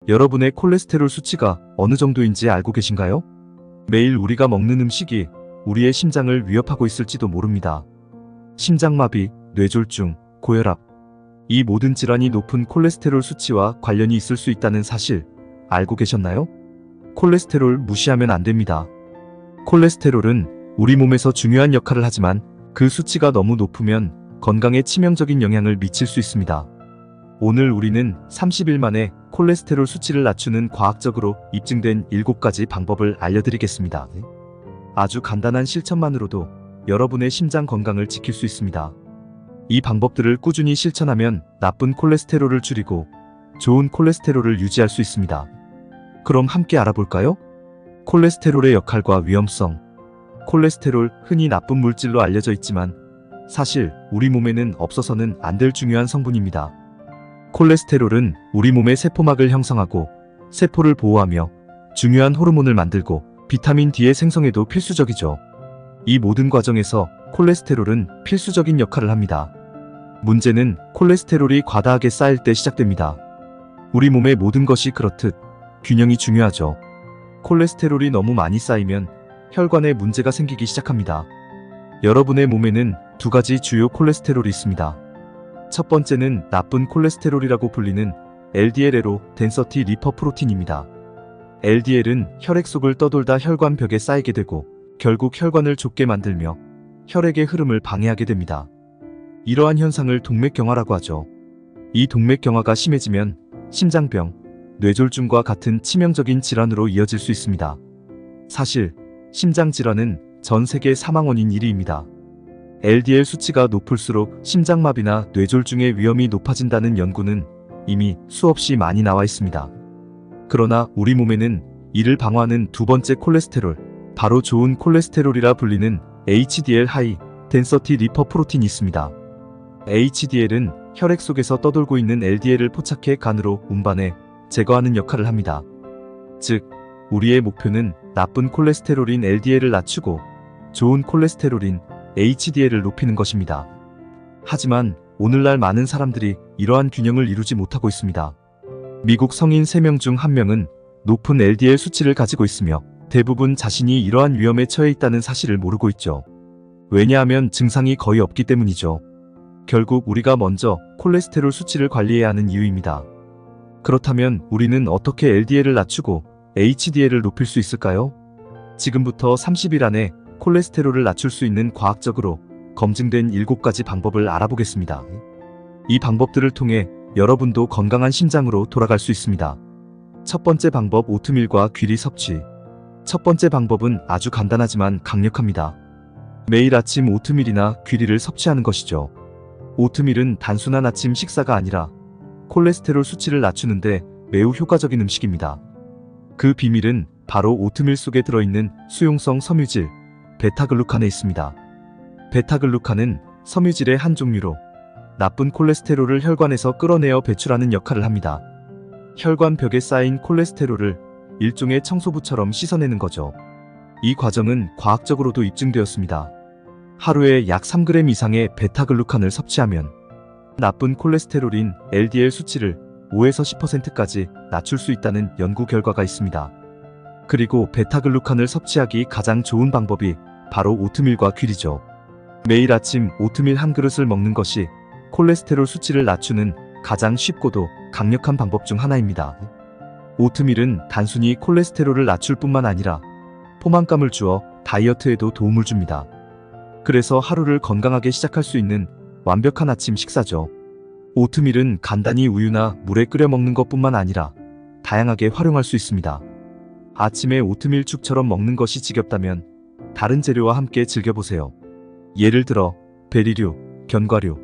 여러분의 콜레스테롤 수치가 어느 정도인지 알고 계신가요? 매일 우리가 먹는 음식이 우리의 심장을 위협하고 있을지도 모릅니다. 심장마비, 뇌졸중, 고혈압. 이 모든 질환이 높은 콜레스테롤 수치와 관련이 있을 수 있다는 사실 알고 계셨나요? 콜레스테롤 무시하면 안 됩니다. 콜레스테롤은 우리 몸에서 중요한 역할을 하지만 그 수치가 너무 높으면 건강에 치명적인 영향을 미칠 수 있습니다. 오늘 우리는 30일 만에 콜레스테롤 수치를 낮추는 과학적으로 입증된 7가지 방법을 알려드리겠습니다. 아주 간단한 실천만으로도 여러분의 심장 건강을 지킬 수 있습니다. 이 방법들을 꾸준히 실천하면 나쁜 콜레스테롤을 줄이고 좋은 콜레스테롤을 유지할 수 있습니다. 그럼 함께 알아볼까요? 콜레스테롤의 역할과 위험성. 콜레스테롤, 흔히 나쁜 물질로 알려져 있지만 사실 우리 몸에는 없어서는 안 될 중요한 성분입니다. 콜레스테롤은 우리 몸의 세포막을 형성하고 세포를 보호하며 중요한 호르몬을 만들고 비타민 D의 생성에도 필수적이죠. 이 모든 과정에서 콜레스테롤은 필수적인 역할을 합니다. 문제는 콜레스테롤이 과다하게 쌓일 때 시작됩니다. 우리 몸의 모든 것이 그렇듯 균형이 중요하죠. 콜레스테롤이 너무 많이 쌓이면 혈관에 문제가 생기기 시작합니다. 여러분의 몸에는 2가지 주요 콜레스테롤이 있습니다. 첫 번째는 나쁜 콜레스테롤이라고 불리는 LDL-로 덴서티 리퍼프로틴입니다. LDL은 혈액 속을 떠돌다 혈관 벽에 쌓이게 되고 결국 혈관을 좁게 만들며 혈액의 흐름을 방해하게 됩니다. 이러한 현상을 동맥경화라고 하죠. 이 동맥경화가 심해지면 심장병, 뇌졸중과 같은 치명적인 질환으로 이어질 수 있습니다. 사실 심장질환은 전 세계 사망 원인 1위입니다. LDL 수치가 높을수록 심장마비나 뇌졸중의 위험이 높아진다는 연구는 이미 수없이 많이 나와 있습니다. 그러나 우리 몸에는 이를 방어하는 2번째 콜레스테롤, 바로 좋은 콜레스테롤이라 불리는 HDL 하이 덴서티 리퍼프로틴이 있습니다. HDL은 혈액 속에서 떠돌고 있는 LDL을 포착해 간으로 운반해 제거하는 역할을 합니다. 즉, 우리의 목표는 나쁜 콜레스테롤인 LDL을 낮추고 좋은 콜레스테롤인 HDL을 높이는 것입니다. 하지만 오늘날 많은 사람들이 이러한 균형을 이루지 못하고 있습니다. 미국 성인 3명 중 1명은 높은 LDL 수치를 가지고 있으며 대부분 자신이 이러한 위험에 처해 있다는 사실을 모르고 있죠. 왜냐하면 증상이 거의 없기 때문이죠. 결국 우리가 먼저 콜레스테롤 수치를 관리해야 하는 이유입니다. 그렇다면 우리는 어떻게 LDL을 낮추고 HDL을 높일 수 있을까요? 지금부터 30일 안에 콜레스테롤을 낮출 수 있는 과학적으로 검증된 7가지 방법을 알아보겠습니다. 이 방법들을 통해 여러분도 건강한 심장으로 돌아갈 수 있습니다. 첫 번째 방법, 오트밀과 귀리 섭취. 첫 번째 방법은 아주 간단하지만 강력합니다. 매일 아침 오트밀이나 귀리를 섭취하는 것이죠. 오트밀은 단순한 아침 식사가 아니라 콜레스테롤 수치를 낮추는데 매우 효과적인 음식입니다. 그 비밀은 바로 오트밀 속에 들어있는 수용성 섬유질, 베타글루칸에 있습니다. 베타글루칸은 섬유질의 한 종류로 나쁜 콜레스테롤을 혈관에서 끌어내어 배출하는 역할을 합니다. 혈관 벽에 쌓인 콜레스테롤을 일종의 청소부처럼 씻어내는 거죠. 이 과정은 과학적으로도 입증되었습니다. 하루에 약 3g 이상의 베타글루칸을 섭취하면 나쁜 콜레스테롤인 LDL 수치를 5에서 10%까지 낮출 수 있다는 연구 결과가 있습니다. 그리고 베타글루칸을 섭취하기 가장 좋은 방법이 바로 오트밀과 귀리죠. 매일 아침 오트밀 한 그릇을 먹는 것이 콜레스테롤 수치를 낮추는 가장 쉽고도 강력한 방법 중 하나입니다. 오트밀은 단순히 콜레스테롤을 낮출 뿐만 아니라 포만감을 주어 다이어트에도 도움을 줍니다. 그래서 하루를 건강하게 시작할 수 있는 완벽한 아침 식사죠. 오트밀은 간단히 우유나 물에 끓여 먹는 것뿐만 아니라 다양하게 활용할 수 있습니다. 아침에 오트밀죽처럼 먹는 것이 지겹다면 다른 재료와 함께 즐겨보세요. 예를 들어 베리류, 견과류,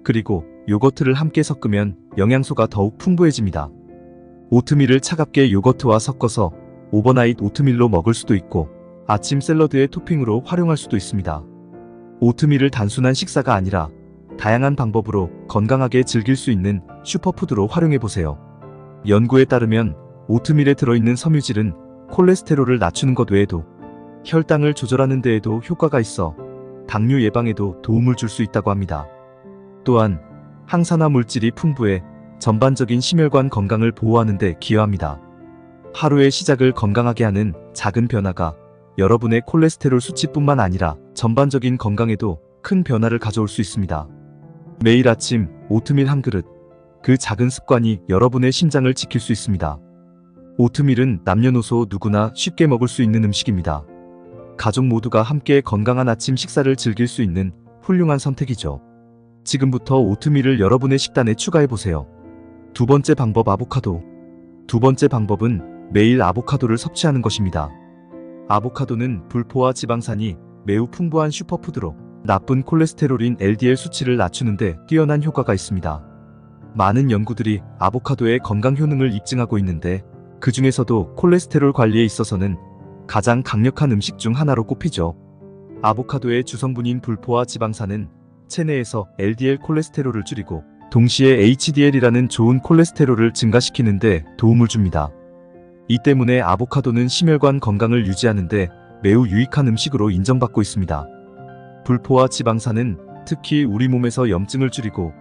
그리고 요거트를 함께 섞으면 영양소가 더욱 풍부해집니다. 오트밀을 차갑게 요거트와 섞어서 오버나잇 오트밀로 먹을 수도 있고 아침 샐러드의 토핑으로 활용할 수도 있습니다. 오트밀을 단순한 식사가 아니라 다양한 방법으로 건강하게 즐길 수 있는 슈퍼푸드로 활용해보세요. 연구에 따르면 오트밀에 들어있는 섬유질은 콜레스테롤을 낮추는 것 외에도 혈당을 조절하는 데에도 효과가 있어 당뇨 예방에도 도움을 줄 수 있다고 합니다. 또한 항산화 물질이 풍부해 전반적인 심혈관 건강을 보호하는 데 기여합니다. 하루의 시작을 건강하게 하는 작은 변화가 여러분의 콜레스테롤 수치뿐만 아니라 전반적인 건강에도 큰 변화를 가져올 수 있습니다. 매일 아침 오트밀 한 그릇, 그 작은 습관이 여러분의 심장을 지킬 수 있습니다. 오트밀은 남녀노소 누구나 쉽게 먹을 수 있는 음식입니다. 가족 모두가 함께 건강한 아침 식사를 즐길 수 있는 훌륭한 선택이죠. 지금부터 오트밀을 여러분의 식단에 추가해보세요. 두 번째 방법, 아보카도. 두 번째 방법은 매일 아보카도를 섭취하는 것입니다. 아보카도는 불포화 지방산이 매우 풍부한 슈퍼푸드로 나쁜 콜레스테롤인 LDL 수치를 낮추는 데 뛰어난 효과가 있습니다. 많은 연구들이 아보카도의 건강 효능을 입증하고 있는데 그 중에서도 콜레스테롤 관리에 있어서는 가장 강력한 음식 중 하나로 꼽히죠. 아보카도의 주성분인 불포화 지방산은 체내에서 LDL 콜레스테롤을 줄이고 동시에 HDL이라는 좋은 콜레스테롤을 증가시키는 데 도움을 줍니다. 이 때문에 아보카도는 심혈관 건강을 유지하는 데 매우 유익한 음식으로 인정받고 있습니다. 불포화 지방산은 특히 우리 몸에서 염증을 줄이고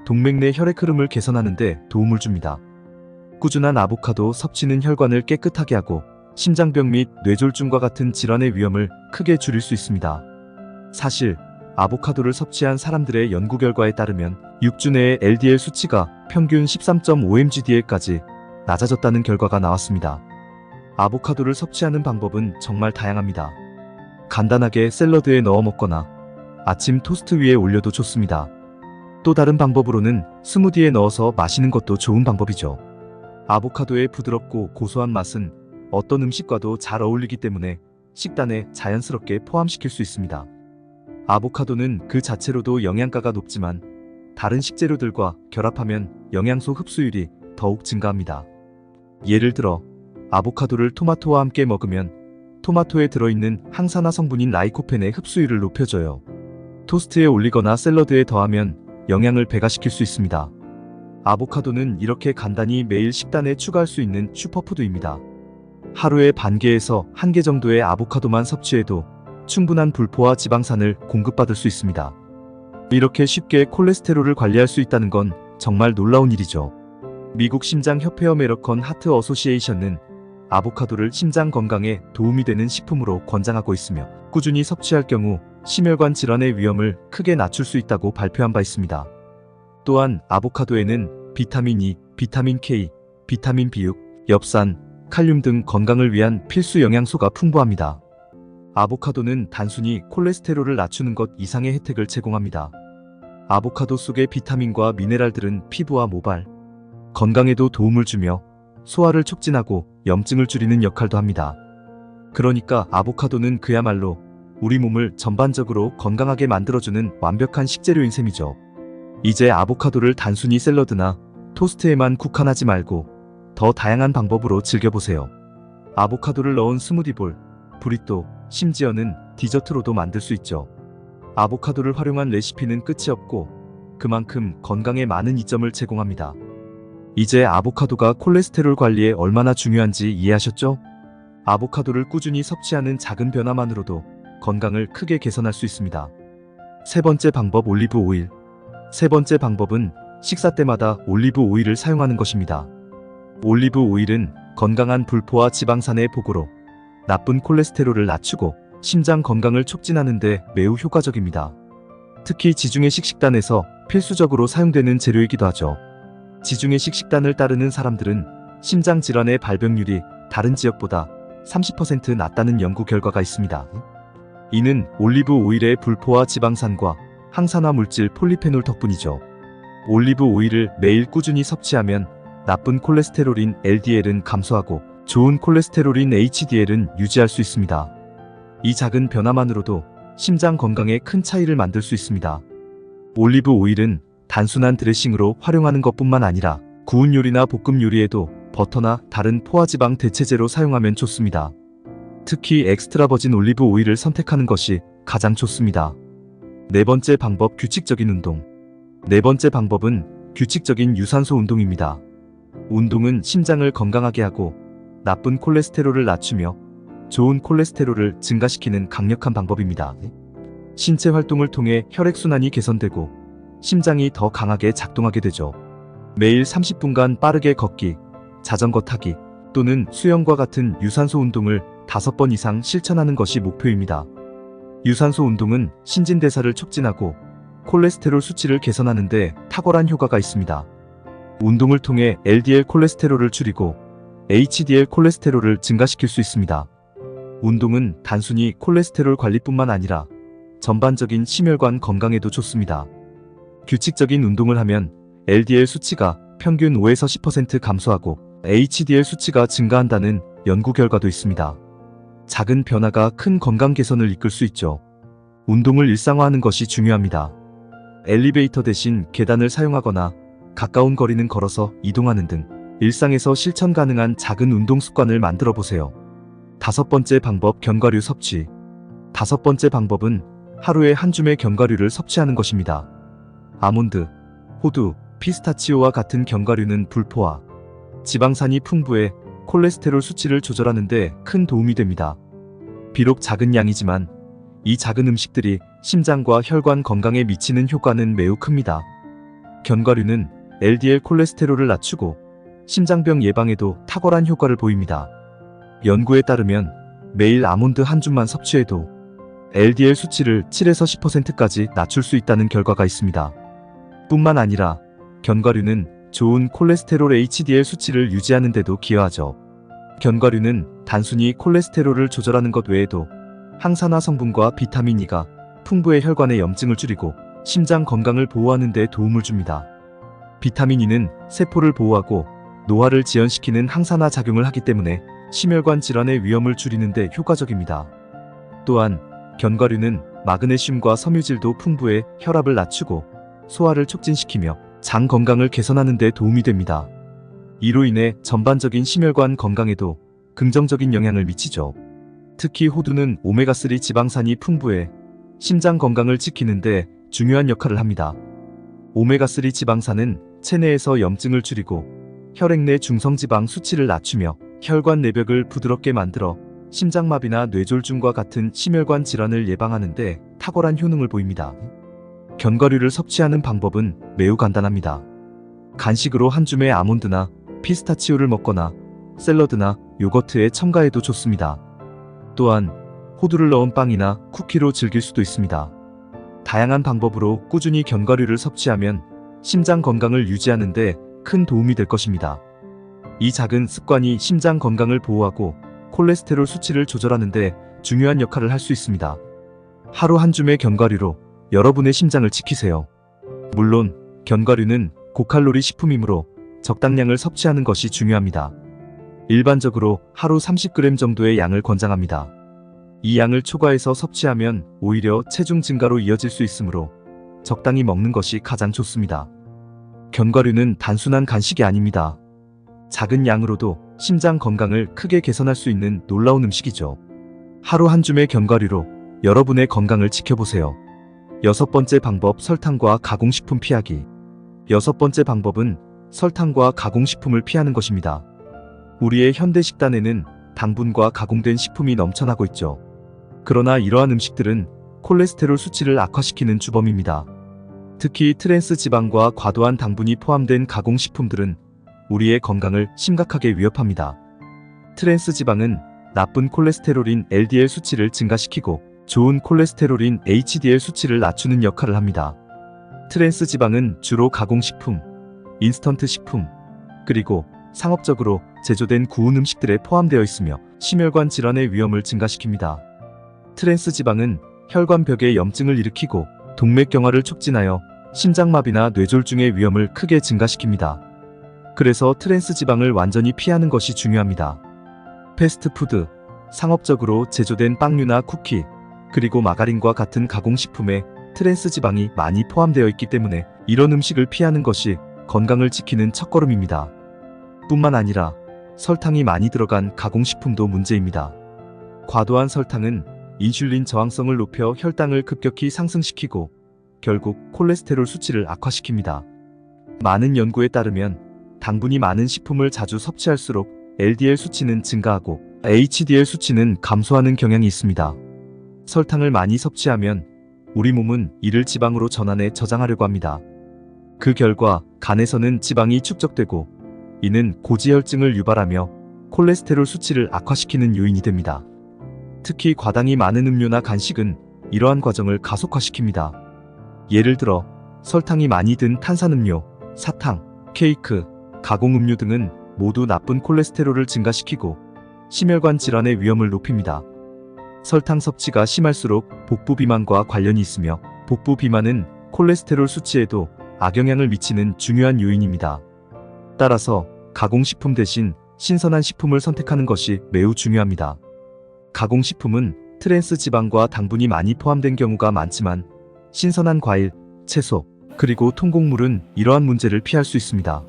동맥 내 혈액 흐름을 개선하는 데 도움을 줍니다. 꾸준한 아보카도 섭취는 혈관을 깨끗하게 하고 심장병 및 뇌졸중과 같은 질환의 위험을 크게 줄일 수 있습니다. 사실 아보카도를 섭취한 사람들의 연구 결과에 따르면 6주 내에 LDL 수치가 평균 13.5mg/dl까지 낮아졌다는 결과가 나왔습니다. 아보카도를 섭취하는 방법은 정말 다양합니다. 간단하게 샐러드에 넣어 먹거나 아침 토스트 위에 올려도 좋습니다. 또 다른 방법으로는 스무디에 넣어서 마시는 것도 좋은 방법이죠. 아보카도의 부드럽고 고소한 맛은 어떤 음식과도 잘 어울리기 때문에 식단에 자연스럽게 포함시킬 수 있습니다. 아보카도는 그 자체로도 영양가가 높지만 다른 식재료들과 결합하면 영양소 흡수율이 더욱 증가합니다. 예를 들어 아보카도를 토마토와 함께 먹으면 토마토에 들어있는 항산화 성분인 라이코펜의 흡수율을 높여줘요. 토스트에 올리거나 샐러드에 더하면 영양을 배가시킬 수 있습니다. 아보카도는 이렇게 간단히 매일 식단에 추가할 수 있는 슈퍼푸드입니다. 하루에 반 개에서 한 개 정도의 아보카도만 섭취해도 충분한 불포화 지방산을 공급받을 수 있습니다. 이렇게 쉽게 콜레스테롤을 관리할 수 있다는 건 정말 놀라운 일이죠. 미국 심장협회 어메리컨 하트 어소시에이션은 아보카도를 심장 건강에 도움이 되는 식품으로 권장하고 있으며 꾸준히 섭취할 경우 심혈관 질환의 위험을 크게 낮출 수 있다고 발표한 바 있습니다. 또한 아보카도에는 비타민 E, 비타민 K, 비타민 B6, 엽산, 칼륨 등 건강을 위한 필수 영양소가 풍부합니다. 아보카도는 단순히 콜레스테롤을 낮추는 것 이상의 혜택을 제공합니다. 아보카도 속의 비타민과 미네랄들은 피부와 모발, 건강에도 도움을 주며 소화를 촉진하고 염증을 줄이는 역할도 합니다. 그러니까 아보카도는 그야말로 우리 몸을 전반적으로 건강하게 만들어주는 완벽한 식재료인 셈이죠. 이제 아보카도를 단순히 샐러드나 토스트에만 국한하지 말고 더 다양한 방법으로 즐겨보세요. 아보카도를 넣은 스무디볼, 브리또, 심지어는 디저트로도 만들 수 있죠. 아보카도를 활용한 레시피는 끝이 없고 그만큼 건강에 많은 이점을 제공합니다. 이제 아보카도가 콜레스테롤 관리에 얼마나 중요한지 이해하셨죠? 아보카도를 꾸준히 섭취하는 작은 변화만으로도 건강을 크게 개선할 수 있습니다. 세 번째 방법, 올리브 오일. 세 번째 방법은 식사 때마다 올리브 오일을 사용하는 것입니다. 올리브 오일은 건강한 불포화 지방산의 보고로 나쁜 콜레스테롤을 낮추고 심장 건강을 촉진하는 데 매우 효과적입니다. 특히 지중해식 식단에서 필수적으로 사용되는 재료이기도 하죠. 지중해식 식단을 따르는 사람들은 심장 질환의 발병률이 다른 지역보다 30% 낮다는 연구 결과가 있습니다. 이는 올리브 오일의 불포화 지방산과 항산화 물질 폴리페놀 덕분이죠. 올리브 오일을 매일 꾸준히 섭취하면 나쁜 콜레스테롤인 LDL은 감소하고 좋은 콜레스테롤인 HDL은 유지할 수 있습니다. 이 작은 변화만으로도 심장 건강에 큰 차이를 만들 수 있습니다. 올리브 오일은 단순한 드레싱으로 활용하는 것뿐만 아니라 구운 요리나 볶음 요리에도 버터나 다른 포화지방 대체제로 사용하면 좋습니다. 특히 엑스트라 버진 올리브 오일을 선택하는 것이 가장 좋습니다. 네 번째 방법, 규칙적인 운동. 네 번째 방법은 규칙적인 유산소 운동입니다. 운동은 심장을 건강하게 하고 나쁜 콜레스테롤을 낮추며 좋은 콜레스테롤을 증가시키는 강력한 방법입니다. 신체 활동을 통해 혈액순환이 개선되고 심장이 더 강하게 작동하게 되죠. 매일 30분간 빠르게 걷기, 자전거 타기 또는 수영과 같은 유산소 운동을 5번 이상 실천하는 것이 목표입니다. 유산소 운동은 신진대사를 촉진하고 콜레스테롤 수치를 개선하는 데 탁월한 효과가 있습니다. 운동을 통해 LDL 콜레스테롤을 줄이고 HDL 콜레스테롤을 증가시킬 수 있습니다. 운동은 단순히 콜레스테롤 관리뿐만 아니라 전반적인 심혈관 건강에도 좋습니다. 규칙적인 운동을 하면 LDL 수치가 평균 5에서 10% 감소하고 HDL 수치가 증가한다는 연구 결과도 있습니다. 작은 변화가 큰 건강 개선을 이끌 수 있죠. 운동을 일상화하는 것이 중요합니다. 엘리베이터 대신 계단을 사용하거나 가까운 거리는 걸어서 이동하는 등 일상에서 실천 가능한 작은 운동 습관을 만들어 보세요. 5번째 방법, 견과류 섭취. 5번째 방법은 하루에 한 줌의 견과류를 섭취하는 것입니다. 아몬드, 호두, 피스타치오와 같은 견과류는 불포화, 지방산이 풍부해 콜레스테롤 수치를 조절하는 데 큰 도움이 됩니다. 비록 작은 양이지만 이 작은 음식들이 심장과 혈관 건강에 미치는 효과는 매우 큽니다. 견과류는 LDL 콜레스테롤을 낮추고 심장병 예방에도 탁월한 효과를 보입니다. 연구에 따르면 매일 아몬드 한 줌만 섭취해도 LDL 수치를 7에서 10%까지 낮출 수 있다는 결과가 있습니다. 뿐만 아니라 견과류는 좋은 콜레스테롤 HDL 수치를 유지하는 데도 기여하죠. 견과류는 단순히 콜레스테롤을 조절하는 것 외에도 항산화 성분과 비타민 E가 풍부해 혈관의 염증을 줄이고 심장 건강을 보호하는 데 도움을 줍니다. 비타민 E는 세포를 보호하고 노화를 지연시키는 항산화 작용을 하기 때문에 심혈관 질환의 위험을 줄이는 데 효과적입니다. 또한 견과류는 마그네슘과 섬유질도 풍부해 혈압을 낮추고 소화를 촉진시키며 장 건강을 개선하는 데 도움이 됩니다. 이로 인해 전반적인 심혈관 건강에도 긍정적인 영향을 미치죠. 특히 호두는 오메가3 지방산이 풍부해 심장 건강을 지키는 데 중요한 역할을 합니다. 오메가3 지방산은 체내에서 염증을 줄이고 혈액 내 중성지방 수치를 낮추며 혈관 내벽을 부드럽게 만들어 심장마비나 뇌졸중과 같은 심혈관 질환을 예방하는 데 탁월한 효능을 보입니다. 견과류를 섭취하는 방법은 매우 간단합니다. 간식으로 한 줌의 아몬드나 피스타치오를 먹거나 샐러드나 요거트에 첨가해도 좋습니다. 또한 호두를 넣은 빵이나 쿠키로 즐길 수도 있습니다. 다양한 방법으로 꾸준히 견과류를 섭취하면 심장 건강을 유지하는 데 큰 도움이 될 것입니다. 이 작은 습관이 심장 건강을 보호하고 콜레스테롤 수치를 조절하는 데 중요한 역할을 할 수 있습니다. 하루 한 줌의 견과류로 여러분의 심장을 지키세요. 물론 견과류는 고칼로리 식품이므로 적당량을 섭취하는 것이 중요합니다. 일반적으로 하루 30g 정도의 양을 권장합니다. 이 양을 초과해서 섭취하면 오히려 체중 증가로 이어질 수 있으므로 적당히 먹는 것이 가장 좋습니다. 견과류는 단순한 간식이 아닙니다. 작은 양으로도 심장 건강을 크게 개선할 수 있는 놀라운 음식이죠. 하루 한 줌의 견과류로 여러분의 건강을 지켜보세요. 6번째 방법, 설탕과 가공식품 피하기. 6번째 방법은 설탕과 가공식품을 피하는 것입니다. 우리의 현대 식단에는 당분과 가공된 식품이 넘쳐나고 있죠. 그러나 이러한 음식들은 콜레스테롤 수치를 악화시키는 주범입니다. 특히 트랜스 지방과 과도한 당분이 포함된 가공식품들은 우리의 건강을 심각하게 위협합니다. 트랜스 지방은 나쁜 콜레스테롤인 LDL 수치를 증가시키고 좋은 콜레스테롤인 HDL 수치를 낮추는 역할을 합니다. 트랜스 지방은 주로 가공식품, 인스턴트 식품, 그리고 상업적으로 제조된 구운 음식들에 포함되어 있으며 심혈관 질환의 위험을 증가시킵니다. 트랜스 지방은 혈관벽에 염증을 일으키고 동맥경화를 촉진하여 심장마비나 뇌졸중의 위험을 크게 증가시킵니다. 그래서 트랜스 지방을 완전히 피하는 것이 중요합니다. 패스트푸드, 상업적으로 제조된 빵류나 쿠키, 그리고 마가린과 같은 가공식품에 트랜스 지방이 많이 포함되어 있기 때문에 이런 음식을 피하는 것이 건강을 지키는 첫걸음입니다. 뿐만 아니라 설탕이 많이 들어간 가공식품도 문제입니다. 과도한 설탕은 인슐린 저항성을 높여 혈당을 급격히 상승시키고 결국 콜레스테롤 수치를 악화시킵니다. 많은 연구에 따르면 당분이 많은 식품을 자주 섭취할수록 LDL 수치는 증가하고 HDL 수치는 감소하는 경향이 있습니다. 설탕을 많이 섭취하면 우리 몸은 이를 지방으로 전환해 저장하려고 합니다. 그 결과 간에서는 지방이 축적되고 이는 고지혈증을 유발하며 콜레스테롤 수치를 악화시키는 요인이 됩니다. 특히 과당이 많은 음료나 간식은 이러한 과정을 가속화시킵니다. 예를 들어 설탕이 많이 든 탄산음료, 사탕, 케이크, 가공음료 등은 모두 나쁜 콜레스테롤을 증가시키고 심혈관 질환의 위험을 높입니다. 설탕 섭취가 심할수록 복부 비만과 관련이 있으며 복부 비만은 콜레스테롤 수치에도 악영향을 미치는 중요한 요인입니다. 따라서 가공식품 대신 신선한 식품을 선택하는 것이 매우 중요합니다. 가공식품은 트랜스 지방과 당분이 많이 포함된 경우가 많지만 신선한 과일, 채소, 그리고 통곡물은 이러한 문제를 피할 수 있습니다.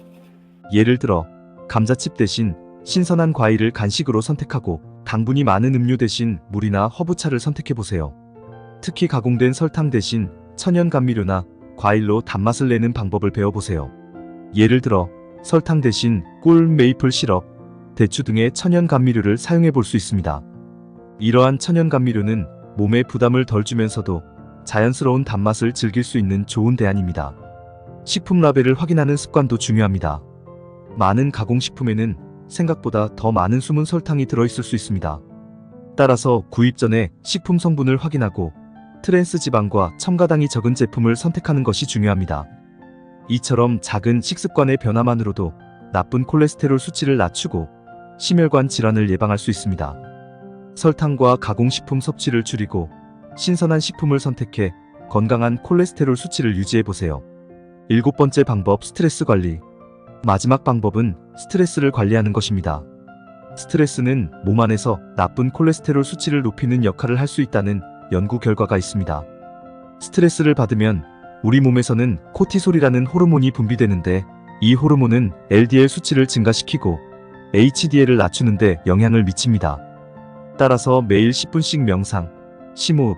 예를 들어 감자칩 대신 신선한 과일을 간식으로 선택하고 당분이 많은 음료 대신 물이나 허브차를 선택해보세요. 특히 가공된 설탕 대신 천연 감미료나 과일로 단맛을 내는 방법을 배워보세요. 예를 들어 설탕 대신 꿀, 메이플 시럽, 대추 등의 천연 감미료를 사용해 볼 수 있습니다. 이러한 천연 감미료는 몸에 부담을 덜 주면서도 자연스러운 단맛을 즐길 수 있는 좋은 대안입니다. 식품 라벨을 확인하는 습관도 중요합니다. 많은 가공식품에는 생각보다 더 많은 숨은 설탕이 들어있을 수 있습니다. 따라서 구입 전에 식품 성분을 확인하고 트랜스 지방과 첨가당이 적은 제품을 선택하는 것이 중요합니다. 이처럼 작은 식습관의 변화만으로도 나쁜 콜레스테롤 수치를 낮추고 심혈관 질환을 예방할 수 있습니다. 설탕과 가공식품 섭취를 줄이고 신선한 식품을 선택해 건강한 콜레스테롤 수치를 유지해보세요. 7번째 방법, 스트레스 관리. 마지막 방법은 스트레스를 관리하는 것입니다. 스트레스는 몸 안에서 나쁜 콜레스테롤 수치를 높이는 역할을 할 수 있다는 연구 결과가 있습니다. 스트레스를 받으면 우리 몸에서는 코티솔이라는 호르몬이 분비되는데 이 호르몬은 LDL 수치를 증가시키고 HDL을 낮추는 데 영향을 미칩니다. 따라서 매일 10분씩 명상, 심호흡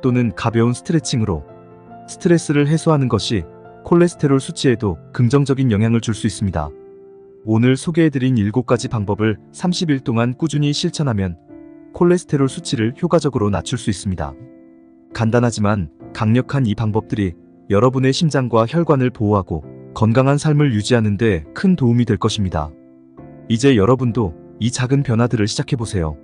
또는 가벼운 스트레칭으로 스트레스를 해소하는 것이 콜레스테롤 수치에도 긍정적인 영향을 줄 수 있습니다. 오늘 소개해드린 7가지 방법을 30일 동안 꾸준히 실천하면 콜레스테롤 수치를 효과적으로 낮출 수 있습니다. 간단하지만 강력한 이 방법들이 여러분의 심장과 혈관을 보호하고 건강한 삶을 유지하는 데 큰 도움이 될 것입니다. 이제 여러분도 이 작은 변화들을 시작해보세요.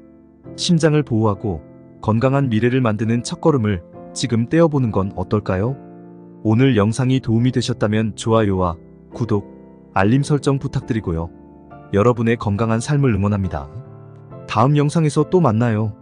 심장을 보호하고 건강한 미래를 만드는 첫걸음을 지금 떼어보는 건 어떨까요? 오늘 영상이 도움이 되셨다면 좋아요와 구독, 알림 설정 부탁드리고요. 여러분의 건강한 삶을 응원합니다. 다음 영상에서 또 만나요.